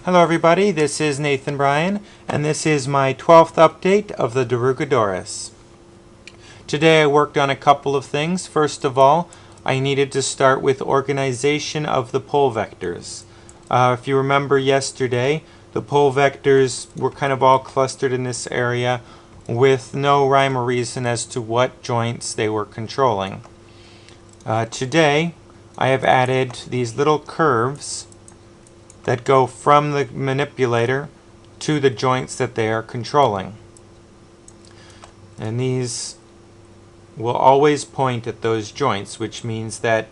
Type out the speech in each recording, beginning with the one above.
Hello everybody, this is Nathan Bryan, and this is my 12th update of the Darugodoris. Today I worked on a couple of things. First of all, I needed to start with organization of the pole vectors. If you remember yesterday, the pole vectors were kind of all clustered in this area with no rhyme or reason as to what joints they were controlling. Today, I have added these little curves that go from the manipulator to the joints that they are controlling. And these will always point at those joints, which means that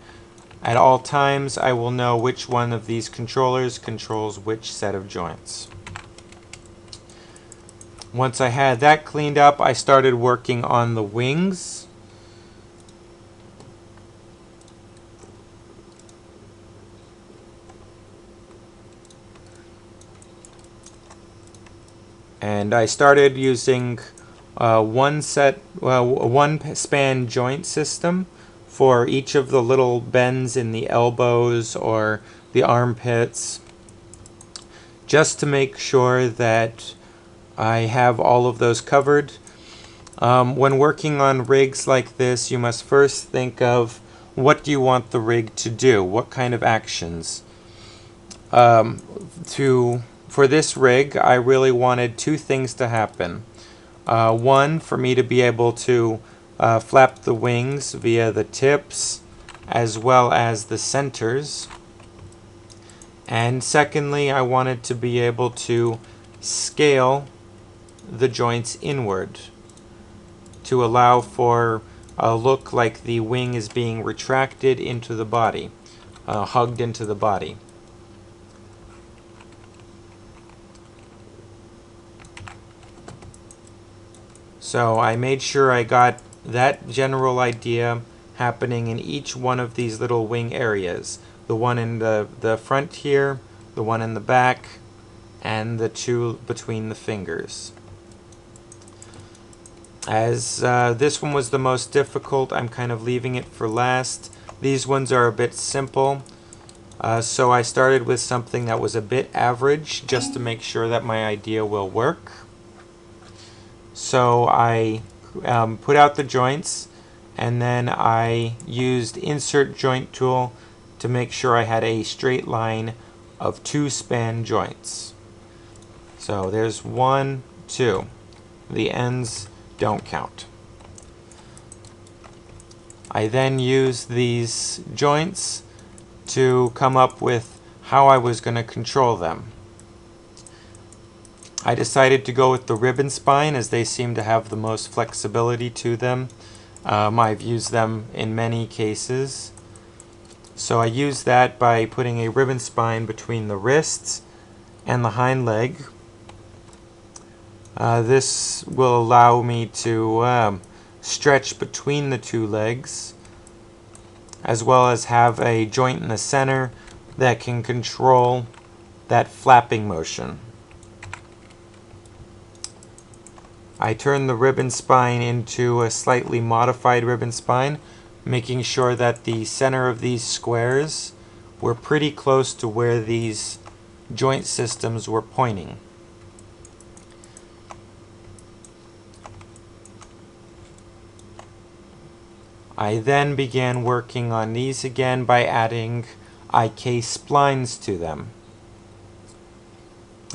at all times I will know which one of these controllers controls which set of joints. Once I had that cleaned up, I started working on the wings. And I started using one span joint system for each of the little bends in the elbows or the armpits, just to make sure that I have all of those covered. When working on rigs like this, you must first think of what do you want the rig to do, what kind of actions. For this rig, I really wanted two things to happen. One, for me to be able to flap the wings via the tips as well as the centers. And secondly, I wanted to be able to scale the joints inward to allow for a look like the wing is being retracted into the body, hugged into the body. So I made sure I got that general idea happening in each one of these little wing areas. The one in the front here, the one in the back, and the two between the fingers. As this one was the most difficult, I'm kind of leaving it for last. These ones are a bit simple. So I started with something that was a bit average just to make sure that my idea will work. So I put out the joints, and then I used insert joint tool to make sure I had a straight line of two span joints. So there's 1, 2. The ends don't count. I then used these joints to come up with how I was going to control them. I decided to go with the ribbon spine as they seem to have the most flexibility to them. I've used them in many cases. So I used that by putting a ribbon spine between the wrists and the hind leg. This will allow me to stretch between the two legs, as well as have a joint in the center that can control that flapping motion. I turned the ribbon spine into a slightly modified ribbon spine, making sure that the center of these squares were pretty close to where these joint systems were pointing. I then began working on these again by adding IK splines to them.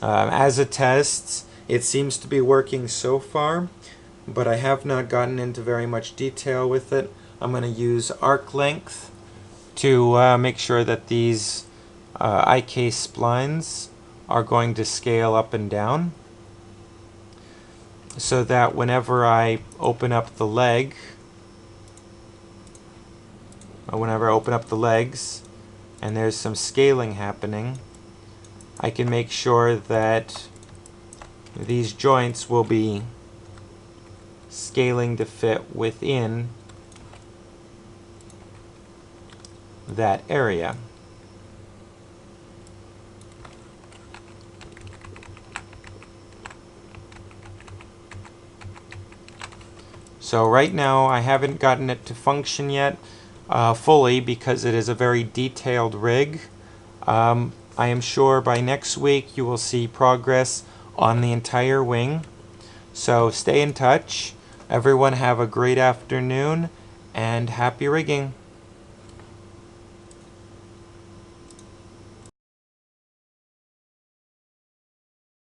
As a test, it seems to be working so far, but I have not gotten into very much detail with it. I'm going to use arc length to make sure that these IK splines are going to scale up and down, so that whenever I open up the leg, or whenever I open up the legs and there's some scaling happening, I can make sure that these joints will be scaling to fit within that area. So right now I haven't gotten it to function yet fully because it is a very detailed rig. I am sure by next week you will see progress on the entire wing. So stay in touch. Everyone have a great afternoon and happy rigging.